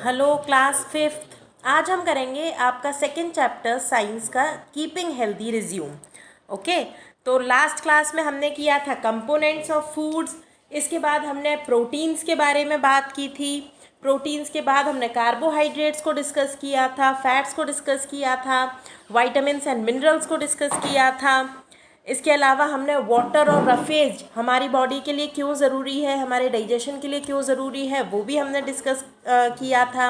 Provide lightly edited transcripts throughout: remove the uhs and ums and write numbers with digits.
Hello class fifth. आज हम करेंगे आपका सेकंड चैप्टर साइंस का कीपिंग हेल्दी रिज्यूम। ओके, तो लास्ट क्लास में हमने किया था कंपोनेंट्स ऑफ फूड्स। इसके बाद हमने प्रोटीन्स के बारे में बात की थी। प्रोटीन्स के बाद हमने कार्बोहाइड्रेट्स को डिस्कस किया था, फैट्स को डिस्कस किया था, वाइटामिन्स एंड मिनरल्स को डिस्कस किया था। इसके अलावा हमने वाटर और रफेज हमारी बॉडी के लिए क्यों ज़रूरी है, हमारे डाइजेशन के लिए क्यों ज़रूरी है, वो भी हमने डिस्कस किया था।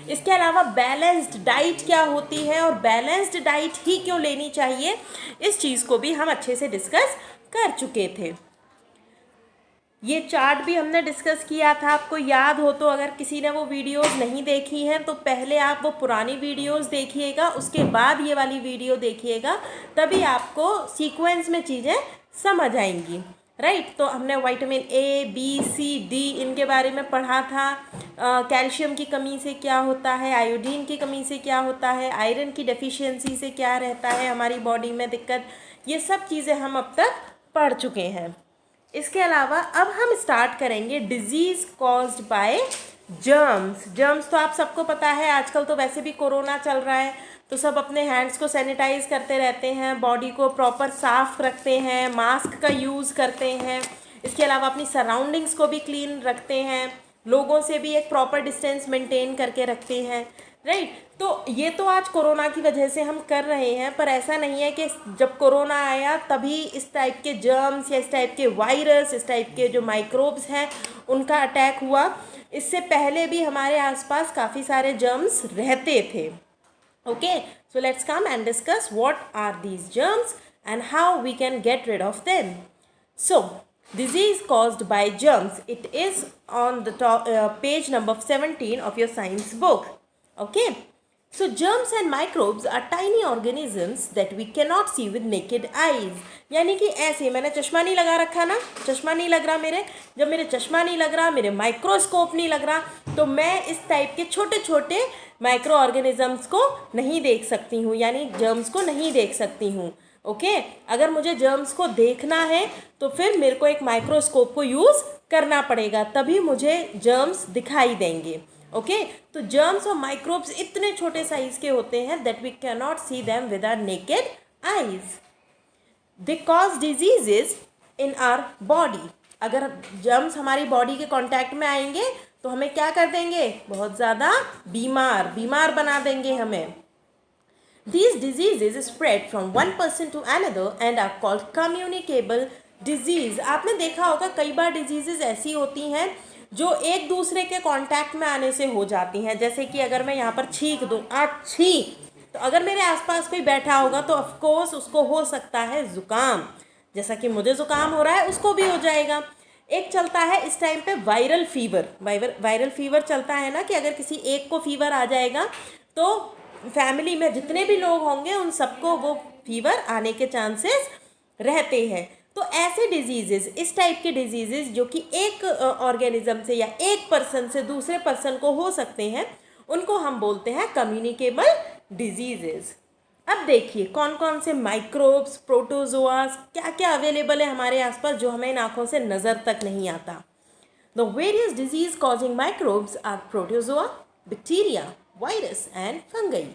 इसके अलावा बैलेंस्ड डाइट क्या होती है और बैलेंस्ड डाइट ही क्यों लेनी चाहिए, इस चीज़ को भी हम अच्छे से डिस्कस कर चुके थे। ये चार्ट भी हमने डिस्कस किया था, आपको याद हो तो। अगर किसी ने वो वीडियोस नहीं देखी हैं तो पहले आप वो पुरानी वीडियोस देखिएगा, उसके बाद ये वाली वीडियो देखिएगा, तभी आपको सीक्वेंस में चीज़ें समझ आएंगी। राइट, तो हमने vitamin A, B, C, D इनके बारे में पढ़ा था। कैल्शियम की कमी से क्या होता है, आयोडीन की कमी से क्या होता है, आयरन की डेफिशिएंसी से क्या रहता है हमारी बॉडी में दिक्कत, ये सब चीज़ें हम अब तक पढ़ चुके हैं। इसके अलावा अब हम स्टार्ट करेंगे disease caused by germs. Germs तो आप सबको पता है, आजकल तो वैसे भी कोरोना चल रहा है तो सब अपने हैंड्स को सैनिटाइज करते रहते हैं, बॉडी को प्रॉपर साफ रखते हैं, मास्क का यूज़ करते हैं। इसके अलावा अपनी सराउंडिंग्स को भी क्लीन रखते हैं, लोगों से भी एक प्रॉपर डिस्टेंस मेंटेन करके रखते हैं। राइट, तो ये तो आज कोरोना की वजह से हम कर रहे हैं, पर ऐसा नहीं है कि जब कोरोना आया तभी इस टाइप के जर्म्स या इस टाइप के वायरस, इस टाइप के जो माइक्रोब्स हैं उनका अटैक हुआ। इससे पहले भी हमारे आसपास काफ़ी सारे जर्म्स रहते थे। Okay, so let's come and discuss what are these germs and how we can get rid of them. So disease caused by germs, it is on the top, page number 17 of your science book. Okay, so germs and microbes are tiny organisms that we cannot see with naked eyes. यानी कि ऐसे, मैंने चश्मा नहीं लगा रखा ना, चश्मा नहीं लग रहा मेरे, जब मेरे चश्मा नहीं लग रहा, मेरे माइक्रोस्कोप नहीं लग रहा, तो मैं इस टाइप के छोटे छोटे माइक्रो ऑर्गेनिजम्स को नहीं देख सकती हूँ, यानी जर्म्स को नहीं देख सकती हूँ। ओके, अगर मुझे जर्म्स को देखना है तो फिर मेरे को एक माइक्रोस्कोप को यूज़ करना पड़ेगा, तभी मुझे जर्म्स दिखाई देंगे। ओके, तो जर्म्स और माइक्रोब्स इतने छोटे साइज के होते हैं that we can not see them with our naked eyes. They cause diseases in our body. अगर जर्म्स हमारी बॉडी के कांटेक्ट में आएंगे तो हमें क्या कर देंगे, बहुत ज़्यादा बीमार बना देंगे हमें। These diseases spread from one person to another and are called communicable disease. आपने देखा होगा कई बार डिजीजेज ऐसी होती हैं जो एक दूसरे के कांटेक्ट में आने से हो जाती हैं। जैसे कि अगर मैं यहाँ पर छींक दूँ, अच्छी, तो अगर मेरे आसपास कोई बैठा होगा तो ऑफ कोर्स उसको हो सकता है ज़ुकाम, जैसा कि मुझे ज़ुकाम हो रहा है उसको भी हो जाएगा। एक चलता है इस टाइम पे वायरल फीवर। वायरल फीवर चलता है ना, कि अगर किसी एक को फीवर आ जाएगा तो फैमिली में जितने भी लोग होंगे उन सबको वो फीवर आने के चांसेस रहते हैं। तो ऐसे डिजीजेस, इस टाइप के डिजीजेस जो कि एक ऑर्गेनिज्म से या एक पर्सन से दूसरे पर्सन को हो सकते हैं, उनको हम बोलते हैं कम्युनिकेबल डिजीजेस। अब देखिए कौन कौन से माइक्रोब्स, प्रोटोजोआस, क्या क्या अवेलेबल है हमारे आसपास जो हमें इन आँखों से नज़र तक नहीं आता। The various disease causing microbes are protozoa, bacteria, virus and fungi.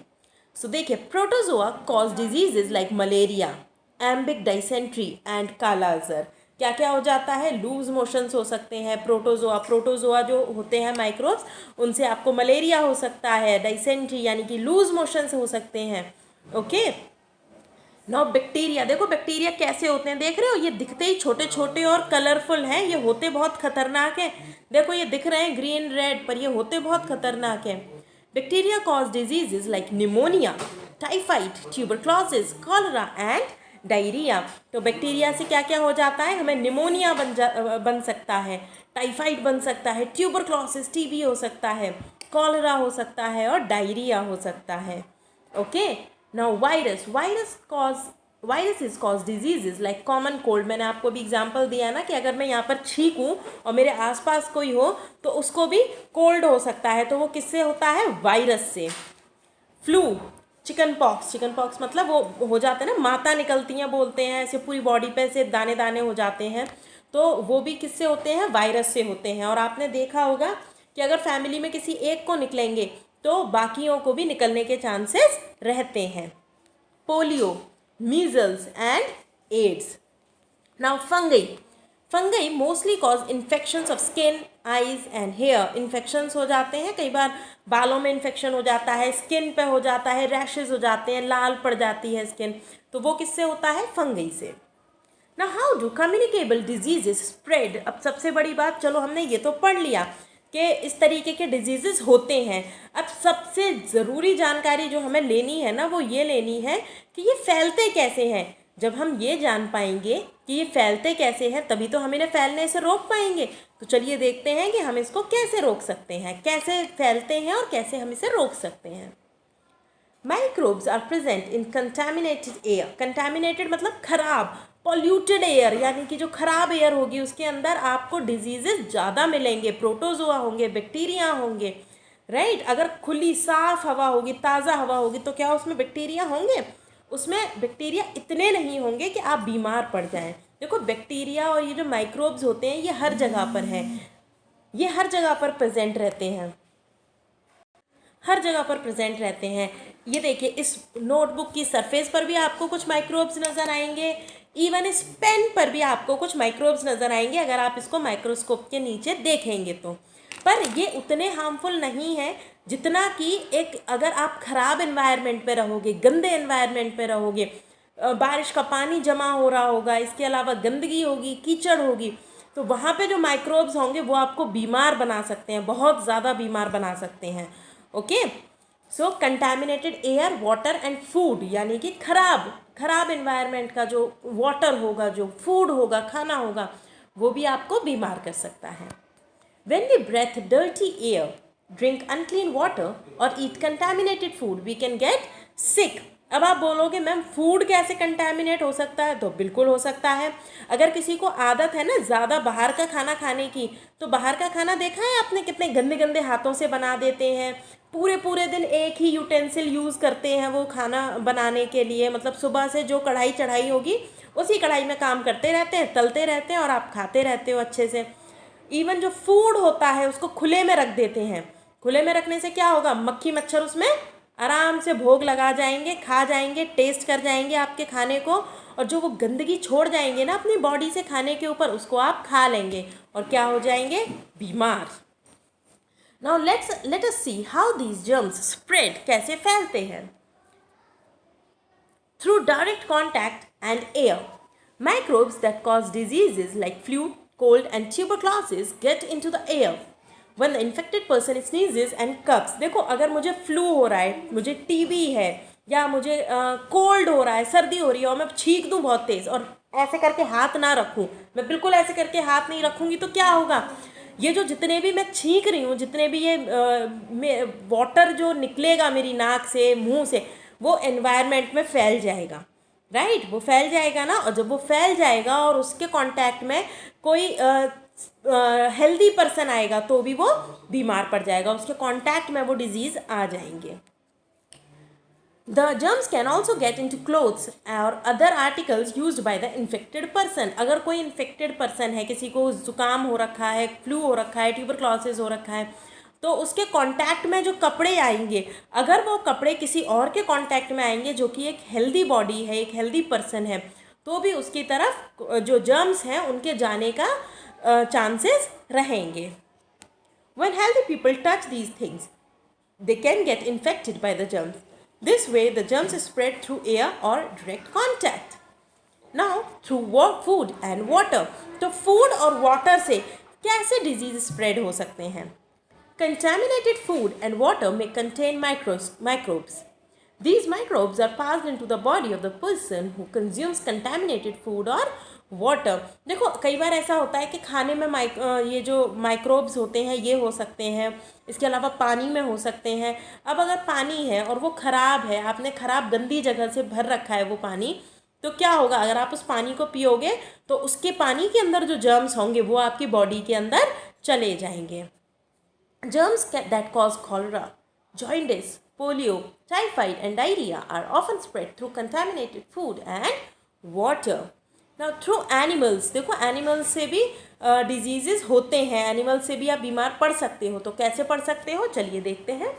So देखिए, protozoa cause diseases like malaria, ambic dysentery and काला अज़र। क्या क्या हो जाता है, लूज मोशंस हो सकते हैं। प्रोटोजोआ जो होते हैं माइक्रोब्स, उनसे आपको मलेरिया हो सकता है, डाइसेंट्री यानी कि लूज मोशंस हो सकते हैं। ओके, नाउ बैक्टीरिया, देखो बैक्टीरिया कैसे होते हैं, देख रहे हो, ये दिखते ही छोटे छोटे और कलरफुल हैं, ये होते बहुत खतरनाक हैं। देखो ये दिख रहे हैं ग्रीन रेड, पर ये होते बहुत खतरनाक हैं। Bacteria cause diseases like pneumonia, typhoid, tuberculosis, cholera and diarrhoea. तो बैक्टीरिया से क्या क्या हो जाता है, हमें निमोनिया बन सकता है, टाइफाइड बन सकता है, ट्यूबरक्लोसिस टीबी हो सकता है, कॉलरा हो सकता है और डायरिया हो सकता है। Okay, now viruses cause diseases like common cold। मैंने आपको भी एग्जांपल दिया ना कि अगर मैं यहाँ पर छींकूं और मेरे आसपास कोई हो तो उसको भी कोल्ड हो सकता है, तो वो किससे होता है, वायरस से। फ्लू, चिकन पॉक्स मतलब वो हो जाते हैं ना, माता निकलती हैं बोलते हैं, ऐसे पूरी बॉडी पे से दाने दाने हो जाते हैं, तो वो भी किससे होते हैं, वायरस से होते हैं। और आपने देखा होगा कि अगर फैमिली में किसी एक को निकलेंगे तो बाकियों को भी निकलने के चांसेस रहते हैं। Polio, measles and AIDS. Now fungi mostly cause infections of skin, eyes and hair. Infections हो जाते हैं, कई बार बालों में इन्फेक्शन हो जाता है, स्किन पे हो जाता है, रैशेज हो जाते हैं, लाल पड़ जाती है स्किन, तो वो किससे होता है? फंगई से। ना how do communicable diseases spread. अब सबसे बड़ी बात, चलो हमने ये तो पढ़ लिया कि इस तरीके के डिजीजेस होते हैं। अब सबसे ज़रूरी जानकारी जो हमें लेनी है ना, वो ये लेनी है कि ये फैलते कैसे हैं। जब हम ये जान पाएंगे कि ये फैलते कैसे हैं, तभी तो हम इन्हें फैलने से रोक पाएंगे। तो चलिए देखते हैं कि हम इसको कैसे रोक सकते हैं, कैसे फैलते हैं और कैसे हम इसे रोक सकते हैं। Microbes are present in contaminated air. Contaminated मतलब खराब, पॉल्यूटेड एयर, यानी कि जो खराब एयर होगी उसके अंदर आपको डिजीजेस ज़्यादा मिलेंगे, प्रोटोजोआ होंगे, बैक्टीरिया होंगे, राइट। अगर खुली साफ हवा होगी, ताज़ा हवा होगी, तो क्या उसमें बैक्टीरिया होंगे? उसमें बैक्टीरिया इतने नहीं होंगे कि आप बीमार पड़ जाएं। देखो, बैक्टीरिया और ये जो माइक्रोब्स होते हैं ये हर जगह पर हैं, ये हर जगह पर प्रेजेंट रहते हैं, हर जगह पर प्रेजेंट रहते हैं। ये देखिए, इस नोटबुक की सरफेस पर भी आपको कुछ माइक्रोब्स नज़र आएंगे, इवन इस पेन पर भी आपको कुछ माइक्रोब्स नज़र आएंगे अगर आप इसको माइक्रोस्कोप के नीचे देखेंगे तो। पर ये उतने हार्मफुल नहीं है जितना कि एक, अगर आप ख़राब एनवायरनमेंट पे रहोगे, गंदे एनवायरनमेंट पे रहोगे, बारिश का पानी जमा हो रहा होगा, इसके अलावा गंदगी होगी, कीचड़ होगी, तो वहाँ पे जो माइक्रोब्स होंगे वो आपको बीमार बना सकते हैं, बहुत ज़्यादा बीमार बना सकते हैं। Okay, so contaminated air, water and food, यानी कि खराब एनवायरनमेंट का जो वाटर होगा, जो फूड होगा, खाना होगा, वो भी आपको बीमार कर सकता है। When we breathe dirty air, drink unclean water or eat contaminated food, we can get sick. अब आप बोलोगे मैम फूड कैसे कंटेमिनेट हो सकता है? तो बिल्कुल हो सकता है। अगर किसी को आदत है ना ज़्यादा बाहर का खाना खाने की, तो बाहर का खाना देखा है आपने कितने गंदे गंदे हाथों से बना देते हैं, पूरे पूरे दिन एक ही यूटेंसिल यूज़ करते हैं वो खाना बनाने के लिए। मतलब सुबह से जो कढ़ाई चढ़ाई होगी उसी कढ़ाई में काम करते रहते हैं, तलते रहते हैं और आप खाते रहते हो अच्छे से। इवन जो फूड होता है उसको खुले में रख देते हैं। खुले में रखने से क्या होगा? मक्खी मच्छर उसमें आराम से भोग लगा जाएंगे, खा जाएंगे, टेस्ट कर जाएंगे आपके खाने को, और जो वो गंदगी छोड़ जाएंगे ना अपनी बॉडी से खाने के ऊपर, उसको आप खा लेंगे और क्या हो जाएंगे? बीमार। Now let us see how these germs spread, कैसे फैलते हैं। Through direct contact and air, microbes that cause diseases like flu, cold and tuberculosis get into the air when the infected person sneezes and coughs. देखो, अगर मुझे flu हो रहा है, मुझे टीबी है, या मुझे कोल्ड हो रहा है, सर्दी हो रही है, और मैं छींक दूँ बहुत तेज़ और ऐसे करके हाथ ना रखूँ, मैं बिल्कुल ऐसे करके हाथ नहीं रखूँगी, तो क्या होगा? ये जो जितने भी मैं छींक रही हूँ, जितने भी ये वाटर जो निकलेगा मेरी नाक से, मुंह से, वो एनवायरनमेंट में फैल जाएगा, राइट वो फैल जाएगा ना। और जब वो फैल जाएगा और उसके कांटेक्ट में कोई हेल्दी पर्सन आएगा तो भी वो बीमार पड़ जाएगा, उसके कांटेक्ट में वो डिजीज़ आ जाएंगे। The germs can also get into clothes or other articles used by the infected person. अगर कोई infected person है, किसी को जुकाम हो रखा है, फ्लू हो रखा है, ट्यूबरक्लोसिस हो रखा है, तो उसके कांटेक्ट में जो कपड़े आएंगे, अगर वो कपड़े किसी और के कांटेक्ट में आएंगे जो कि एक हेल्दी बॉडी है, एक हेल्दी पर्सन है, तो भी उसकी तरफ जो जर्म्स हैं उनके जाने का चांसेस रहेंगे। When healthy people touch these things, they can get infected by the germs. This way, the germs spread through air or direct contact. Now, through food and water. तो food और water से कैसे disease spread हो सकते हैं? Contaminated food and water may contain microbes. These microbes are passed into the body of the person who consumes contaminated food or water. देखो, कई बार ऐसा होता है कि खाने में ये जो माइक्रोब्स होते हैं ये हो सकते हैं, इसके अलावा पानी में हो सकते हैं। अब अगर पानी है और वो ख़राब है, आपने ख़राब गंदी जगह से भर रखा है वो पानी, तो क्या होगा? अगर आप उस पानी को पियोगे तो उसके पानी के अंदर जो जर्म्स होंगे वो आपकी बॉडी के अंदर चले जाएंगे। Germs that cause cholera, jaundice, polio, typhoid and diarrhea are often spread through contaminated food and water. Now through animals, देखो एनिमल्स से भी डिजीजेस होते हैं, एनिमल से भी आप बीमार पड़ सकते हो। तो कैसे पड़ सकते हो, चलिए देखते हैं।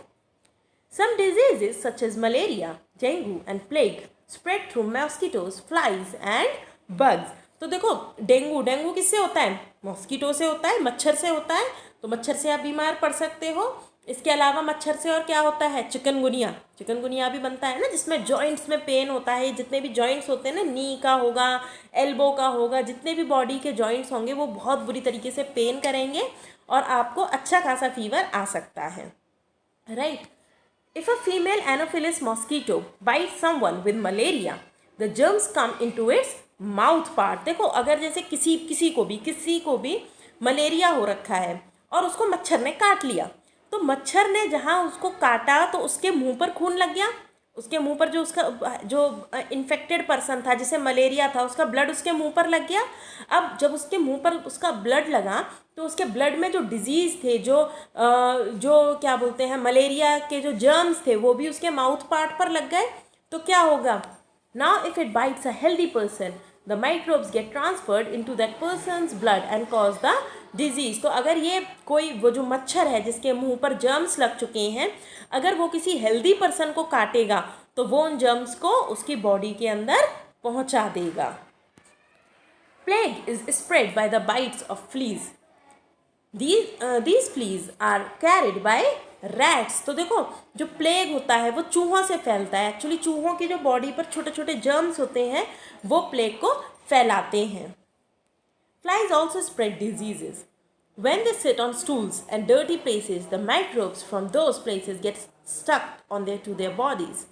Some diseases such as malaria, dengue and plague spread through mosquitoes, flies and bugs. तो देखो डेंगू किससे होता है, मॉस्किटो से होता है, मच्छर से होता है। तो मच्छर से आप बीमार पड़ सकते हो। इसके अलावा मच्छर से और क्या होता है, चिकनगुनिया भी बनता है ना, जिसमें जॉइंट्स में पेन होता है। जितने भी जॉइंट्स होते हैं ना, नी का होगा, एल्बो का होगा, जितने भी बॉडी के जॉइंट्स होंगे वो बहुत बुरी तरीके से पेन करेंगे और आपको अच्छा खासा फीवर आ सकता है, right. If a female Anopheles mosquito bites someone with malaria, the germs come into its mouth part. देखो अगर जैसे किसी को भी मलेरिया हो रखा है और उसको मच्छर ने काट लिया, तो मच्छर ने जहाँ उसको काटा तो उसके मुंह पर खून लग गया। उसके मुंह पर जो इन्फेक्टेड पर्सन था, जिसे मलेरिया था, उसका ब्लड उसके मुंह पर लग गया। अब जब उसके मुंह पर उसका ब्लड लगा तो उसके ब्लड में जो डिजीज़ थे, जो क्या बोलते हैं, मलेरिया के जो जर्म्स थे, वो भी उसके माउथ पार्ट पर लग गए। तो क्या होगा, now if it bytes a healthy person, the microbes get transferred into that persons blood and cause the disease. तो अगर ये कोई वो जो मच्छर है जिसके मुंह पर जर्म्स लग चुके हैं, अगर वो किसी हेल्दी पर्सन को काटेगा तो वो उन जर्म्स को उसकी बॉडी के अंदर पहुंचा देगा। Plague is spread by the bytes of fleas. These fleas are carried by rats. तो देखो जो प्लेग होता है वो चूहों से फैलता है। एक्चुअली चूहों की जो बॉडी पर छोटे छोटे जर्म्स होते हैं वो प्लेग को फैलाते हैं। Flies also spread diseases. When they sit on stools and dirty places, the microbes from those places get stuck to their bodies.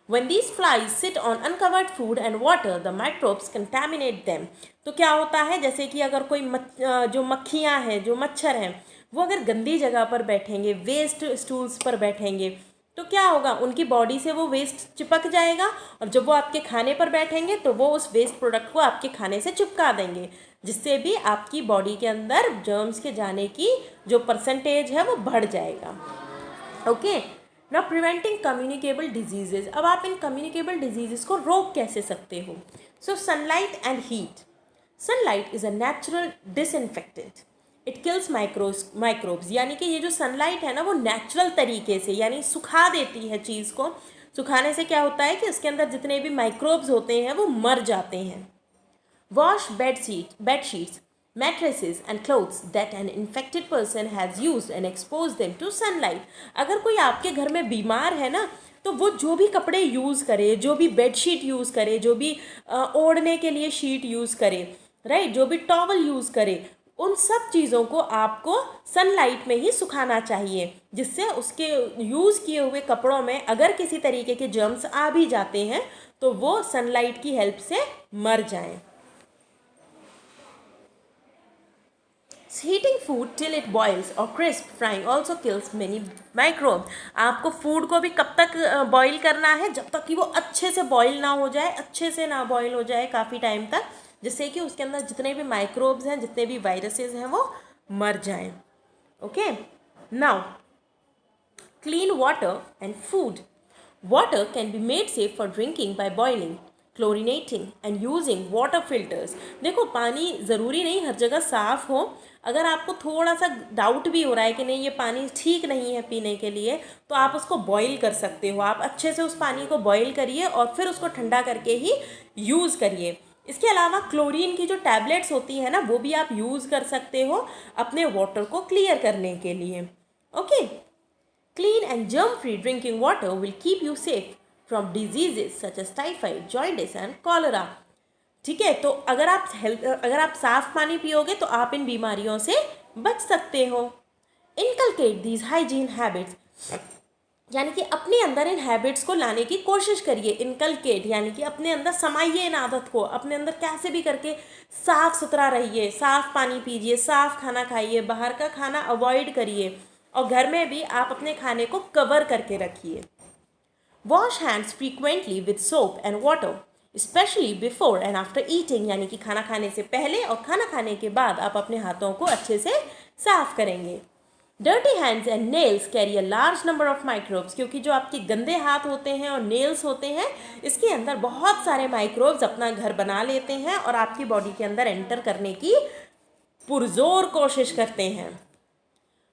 When these flies sit on uncovered food and water, the microbes contaminate them. तो क्या होता है, जैसे कि अगर कोई जो मक्खियाँ हैं, जो मच्छर हैं, वो अगर गंदी जगह पर बैठेंगे, वेस्ट स्टूल्स पर बैठेंगे, तो क्या होगा, उनकी बॉडी से वो वेस्ट चिपक जाएगा और जब वो आपके खाने पर बैठेंगे तो वो उस वेस्ट प्रोडक्ट को आपके खाने से चिपका देंगे, जिससे भी आपकी बॉडी के अंदर जर्म्स के जाने की जो परसेंटेज है वो बढ़ जाएगा। Okay, now preventing communicable diseases. अब आप इन कम्युनिकेबल डिजीजेस को रोक कैसे सकते हो। So sunlight and heat. Sunlight is a natural disinfectant, it kills microbes. यानी कि ये जो सनलाइट है ना, वो नेचुरल तरीके से यानी सुखा देती है चीज़ को। सुखाने से क्या होता है कि उसके अंदर जितने भी माइक्रोब्स होते हैं वो मर जाते हैं। Wash bedsheets, mattresses and clothes that an infected person has used and expose them to sunlight. अगर कोई आपके घर में बीमार है ना, तो वो जो भी कपड़े यूज़ करे, जो भी बेडशीट यूज़ करे, जो भी ओढ़ने के लिए शीट यूज़ करे, राइट, जो भी टॉवल यूज़ करे, उन सब चीज़ों को आपको सनलाइट में ही सुखाना चाहिए, जिससे उसके यूज़ किए हुए कपड़ों में अगर किसी तरीके के जर्म्स आ भी जाते हैं तो वो सनलाइट की हेल्प से मर जाएं। Heating food till it boils or crisp frying also kills many microbes. आपको फूड को भी कब तक बॉईल करना है, जब तक कि वो अच्छे से बॉईल ना हो जाए, अच्छे से ना बॉईल हो जाए काफ़ी टाइम तक, जिससे कि उसके अंदर जितने भी माइक्रोब्स हैं, जितने भी वायरसेस हैं, वो मर जाएं। Okay, now clean water and food. Water can be made safe for drinking by boiling, chlorinating and using water filters. देखो पानी ज़रूरी नहीं हर जगह साफ़ हो। अगर आपको थोड़ा सा डाउट भी हो रहा है कि नहीं ये पानी ठीक नहीं है पीने के लिए, तो आप उसको बॉईल कर सकते हो। आप अच्छे से उस पानी को बॉईल करिए और फिर उसको ठंडा करके ही यूज़ करिए। इसके अलावा क्लोरीन की जो टैबलेट्स होती है ना, वो भी आप यूज़ कर सकते हो अपने वाटर को क्लियर करने के लिए। Okay, clean and germ free drinking water will keep you safe from diseases such as typhoid, jaundice and cholera. ठीक है, तो अगर आप साफ पानी पियोगे तो आप इन बीमारियों से बच सकते हो। इनकलकेट दीज हाइजीन हैबिट्स, यानी कि अपने अंदर इन हैबिट्स को लाने की कोशिश करिए। इनकलकेट यानी कि अपने अंदर समाइए इन आदत को, अपने अंदर कैसे भी करके साफ़ सुथरा रहिए, साफ़ पानी पीजिए, साफ़ खाना खाइए, बाहर का खाना अवॉइड करिए और घर में भी आप अपने खाने को कवर करके रखिए। Wash hands frequently with soap and water, specially before and after eating, यानी कि खाना खाने से पहले और खाना खाने के बाद आप अपने हाथों को अच्छे से साफ करेंगे। Dirty hands and nails carry a large number of microbes, क्योंकि जो आपके गंदे हाथ होते हैं और नेल्स होते हैं, इसके अंदर बहुत सारे माइक्रोब्स अपना घर बना लेते हैं और आपकी बॉडी के अंदर एंटर करने की पुरजोर कोशिश करते हैं।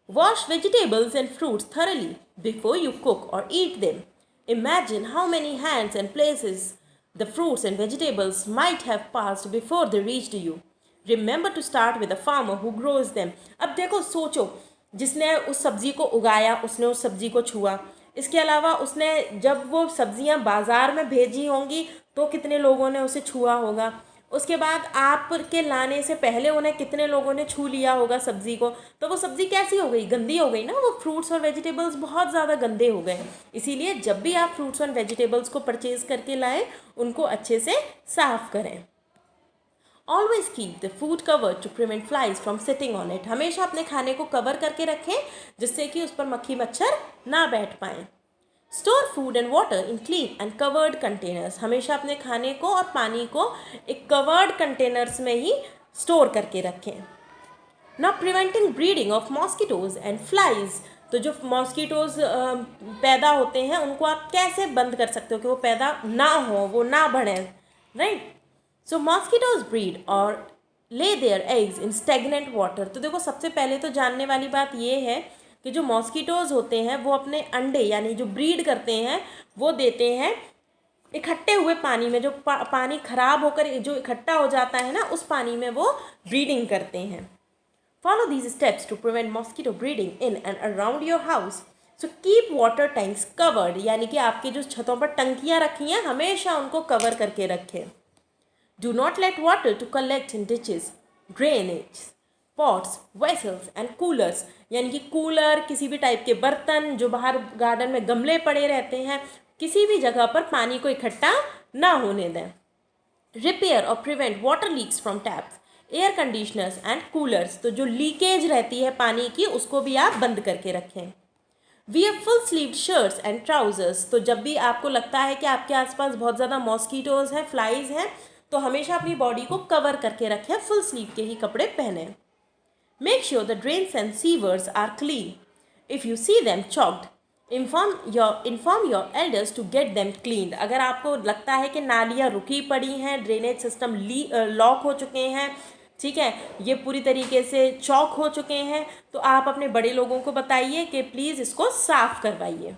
Wash vegetables and fruits thoroughly before you cook or eat them. Imagine how many hands and places the fruits and vegetables might have passed before they reached you. Remember to start with the farmer who grows them. अब देखो, सोचो, जिसने उस सब्जी को उगाया उसने उस सब्जी को छुआ, इसके अलावा उसने जब वो सब्जियां बाज़ार में भेजी होंगी तो कितने लोगों ने उसे छुआ होगा, उसके बाद आप के लाने से पहले उन्हें कितने लोगों ने छू लिया होगा सब्ज़ी को, तो वो सब्ज़ी कैसी हो गई, गंदी हो गई ना। वो फ्रूट्स और वेजिटेबल्स बहुत ज़्यादा गंदे हो गए। इसीलिए जब भी आप फ्रूट्स और वेजिटेबल्स को परचेज़ करके लाएं, उनको अच्छे से साफ़ करें। Always keep the food cover to prevent flies from sitting on it. हमेशा अपने खाने को कवर करके रखें जिससे कि उस पर मक्खी मच्छर ना बैठ पाएँ। Store food and water in clean and covered containers. हमेशा अपने खाने को और पानी को एक कवर्ड कंटेनर्स में ही स्टोर करके रखें। Now preventing breeding of mosquitoes and flies. तो जो मॉस्किटोज पैदा होते हैं उनको आप कैसे बंद कर सकते हो कि वो पैदा ना हो, वो ना बढ़े, राइट। सो मॉस्किटोज ब्रीड और lay their eggs in stagnant water. तो देखो, सबसे पहले तो जानने वाली बात ये है कि जो मॉस्किटोज़ होते हैं वो अपने अंडे यानी जो ब्रीड करते हैं वो देते हैं इकट्ठे हुए पानी में। जो पानी खराब होकर जो इकट्ठा हो जाता है ना, उस पानी में वो ब्रीडिंग करते हैं। Follow these steps to prevent mosquito breeding in and around your house. So keep water tanks covered, यानी कि आपकी जो छतों पर टंकियाँ रखी हैं हमेशा उनको कवर करके रखें। Do not let water to collect in ditches, drainage, pots, vessels and coolers, यानी कि कूलर, किसी भी टाइप के बर्तन जो बाहर गार्डन में गमले पड़े रहते हैं, किसी भी जगह पर पानी को इकट्ठा ना होने दें। रिपेयर और prevent water leaks from taps, air conditioners and coolers. तो जो लीकेज रहती है पानी की उसको भी आप बंद करके रखें। Wear full sleeved shirts and trousers. तो जब भी आपको लगता है कि आपके आसपास बहुत ज़्यादा मॉस्किटोज़ हैं, फ्लाइज हैं, तो हमेशा अपनी बॉडी को कवर करके रखें, फुल स्लीव के ही कपड़े पहने। Make sure the drains and sewers are clean. If you see them choked, inform your elders to get them cleaned. अगर आपको लगता है कि नालियाँ रुकी पड़ी हैं, ड्रेनेज सिस्टम लॉक हो चुके हैं, ठीक है, ये पूरी तरीके से चौक हो चुके हैं, तो आप अपने बड़े लोगों को बताइए कि प्लीज़ इसको साफ़ करवाइए।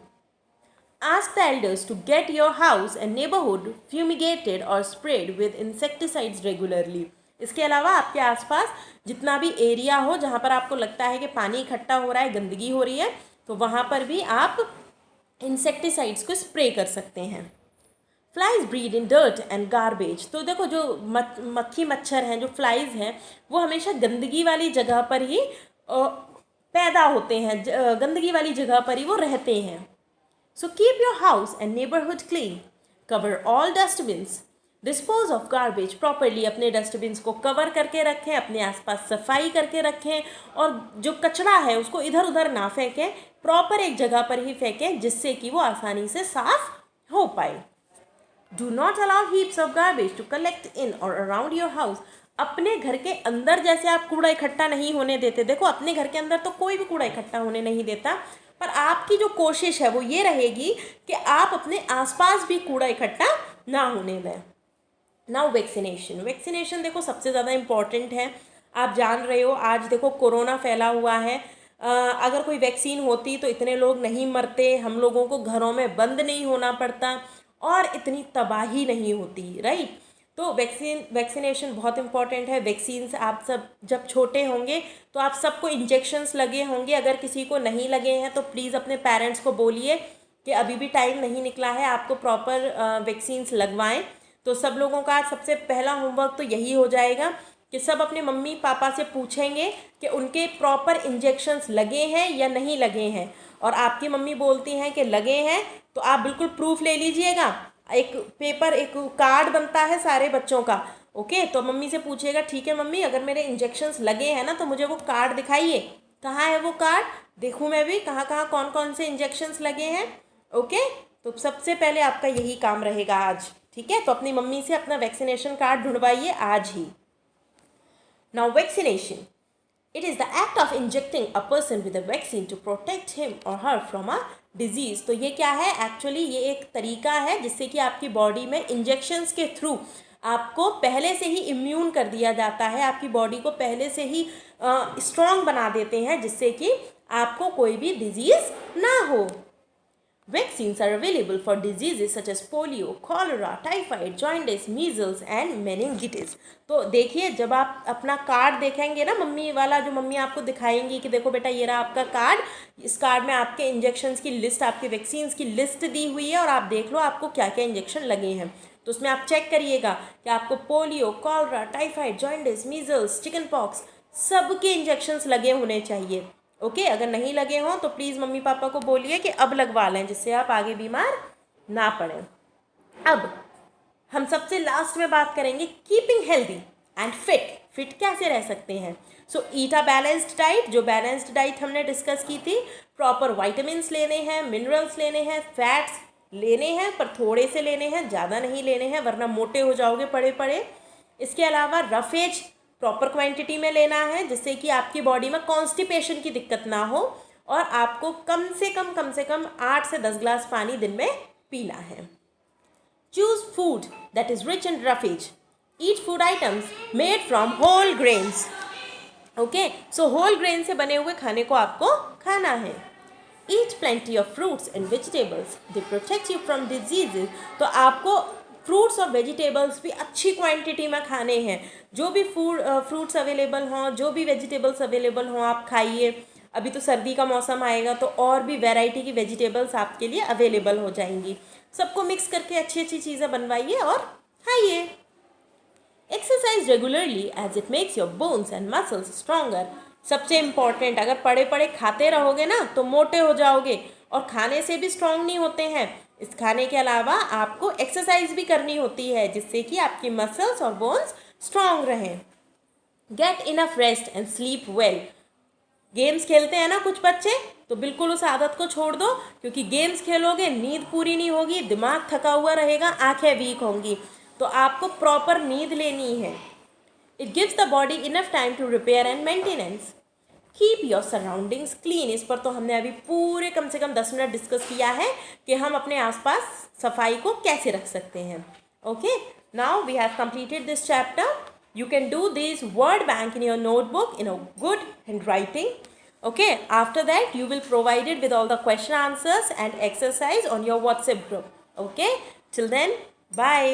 Ask the elders to get your house and neighborhood fumigated or sprayed with insecticides regularly. इसके अलावा आपके आसपास जितना भी एरिया हो जहाँ पर आपको लगता है कि पानी इकट्ठा हो रहा है, गंदगी हो रही है, तो वहाँ पर भी आप इंसेक्टिसाइड्स को स्प्रे कर सकते हैं। Flies breed in dirt and garbage. तो देखो, जो मक्खी मच्छर हैं, जो फ्लाइज हैं, वो हमेशा गंदगी वाली जगह पर ही पैदा होते हैं, गंदगी वाली जगह पर ही वो रहते हैं। So keep your house and neighbourhood clean, cover all dustbins, dispose of garbage properly. अपने डस्टबिन्स को कवर करके रखें, अपने आसपास सफाई करके रखें, और जो कचरा है उसको इधर उधर ना फेंकें, प्रॉपर एक जगह पर ही फेंकें जिससे कि वो आसानी से साफ हो पाए। Do not allow heaps of garbage to collect in और अराउंड योर हाउस। अपने घर के अंदर जैसे आप कूड़ा इकट्ठा नहीं होने देते, देखो अपने घर के अंदर तो कोई भी कूड़ा इकट्ठा होने नहीं देता, पर आपकी जो कोशिश है वो ये रहेगी कि आप अपने आसपास भी कूड़ा इकट्ठा ना होने दें। नाउ वैक्सीनेशन देखो सबसे ज़्यादा इम्पॉर्टेंट है। आप जान रहे हो, आज देखो कोरोना फैला हुआ है। अगर कोई वैक्सीन होती तो इतने लोग नहीं मरते, हम लोगों को घरों में बंद नहीं होना पड़ता और इतनी तबाही नहीं होती, राइट। तो वैक्सीनेशन बहुत इम्पॉर्टेंट है। वैक्सीन से आप सब जब छोटे होंगे तो आप सबको इंजेक्शन्स लगे होंगे। अगर किसी को नहीं लगे हैं तो प्लीज़ अपने पेरेंट्स को बोलिए कि अभी भी टाइम नहीं निकला है, आपको प्रॉपर वैक्सीन्स लगवाएं। तो सब लोगों का सबसे पहला होमवर्क तो यही हो जाएगा कि सब अपने मम्मी पापा से पूछेंगे कि उनके प्रॉपर इंजेक्शन्स लगे हैं या नहीं लगे हैं, और आपकी मम्मी बोलती हैं कि लगे हैं तो आप बिल्कुल प्रूफ ले लीजिएगा। एक पेपर, एक कार्ड बनता है सारे बच्चों का, ओके। तो मम्मी से पूछिएगा, ठीक है मम्मी, अगर मेरे इंजेक्शन्स लगे हैं ना तो मुझे वो कार्ड दिखाइए। कहाँ है वो कार्ड, देखूँ मैं भी कहाँ कहाँ कौन कौन से इंजेक्शन्स लगे हैं, ओके। तो सबसे पहले आपका यही काम रहेगा आज, ठीक है। तो अपनी मम्मी से अपना वैक्सीनेशन कार्ड ढूंढवाइए आज ही। Now vaccination, it is the act of injecting a person with a vaccine to protect him और हर फ्रॉम अ डिजीज़। तो ये क्या है, एक्चुअली ये एक तरीका है जिससे कि आपकी बॉडी में इंजेक्शंस के थ्रू आपको पहले से ही इम्यून कर दिया जाता है, आपकी बॉडी को पहले से ही स्ट्रॉन्ग बना देते हैं जिससे कि आपको कोई भी डिजीज़ ना हो। Vaccines are available for diseases such as polio, cholera, typhoid, jaundice, measles and meningitis। तो देखिए, जब आप अपना कार्ड देखेंगे ना, मम्मी वाला जो मम्मी आपको दिखाएंगी कि देखो बेटा ये रहा आपका कार्ड, इस कार्ड में आपके इंजेक्शंस की लिस्ट, आपके वैक्सीन्स की लिस्ट दी हुई है और आप देख लो आपको क्या क्या इंजेक्शन लगे हैं। तो उसमें आप चेक करिएगा कि आपको polio, cholera, typhoid, jaundice, measles, chicken pox सबके इंजेक्शंस लगे होने चाहिए। ओके, अगर नहीं लगे हों तो प्लीज़ मम्मी पापा को बोलिए कि अब लगवा लें, जिससे आप आगे बीमार ना पड़ें। अब हम सबसे लास्ट में बात करेंगे कीपिंग हेल्दी एंड फिट कैसे रह सकते हैं। सो ईट अ बैलेंस्ड डाइट, जो बैलेंस्ड डाइट हमने डिस्कस की थी, प्रॉपर वाइटामिन्स लेने हैं, मिनरल्स लेने हैं, फैट्स लेने हैं पर थोड़े से लेने हैं, ज़्यादा नहीं लेने हैं वरना मोटे हो जाओगे पड़े पड़े। इसके अलावा रफेज प्रॉपर क्वांटिटी में लेना है जिससे कि आपकी बॉडी में कॉन्स्टिपेशन की दिक्कत ना हो, और आपको कम से कम 8 से 10 ग्लास पानी दिन में पीना है। Choose food that is rich in roughage. Eat food items made from whole grains. Okay, so whole grain से बने हुए खाने को आपको खाना है। Eat plenty of fruits and vegetables, they protect you from diseases. तो आपको फ्रूट्स और वेजिटेबल्स भी अच्छी क्वांटिटी में खाने हैं। जो भी फ्रूट्स अवेलेबल हों, जो भी वेजिटेबल्स अवेलेबल हों आप खाइए। अभी तो सर्दी का मौसम आएगा तो और भी वैरायटी की वेजिटेबल्स आपके लिए अवेलेबल हो जाएंगी। सबको मिक्स करके अच्छी अच्छी चीज़ें बनवाइए और खाइए। Exercise regularly as it makes your bones and muscles stronger. सबसे इम्पॉर्टेंट, अगर पड़े पड़े खाते रहोगे ना तो मोटे हो जाओगे, और खाने से भी स्ट्रॉन्ग नहीं होते हैं। इस खाने के अलावा आपको एक्सरसाइज भी करनी होती है जिससे कि आपकी मसल्स और बोन्स स्ट्रॉन्ग रहें। Get enough rest and sleep well. Games खेलते हैं ना कुछ बच्चे, तो बिल्कुल उस आदत को छोड़ दो, क्योंकि गेम्स खेलोगे नींद पूरी नहीं होगी, दिमाग थका हुआ रहेगा, आंखें वीक होंगी। तो आपको प्रॉपर नींद लेनी है। It gives the body enough time to repair and maintenance. Keep your surroundings clean. इस पर तो हमने अभी पूरे कम से कम 10 मिनट डिस्कस किया है कि हम अपने आसपास सफाई को कैसे रख सकते हैं। Okay, now we have completed this chapter. You can do this word bank in your notebook in a good handwriting. Okay, after that you will provide it with all the question answers and exercise on your WhatsApp group. Okay, till then, bye.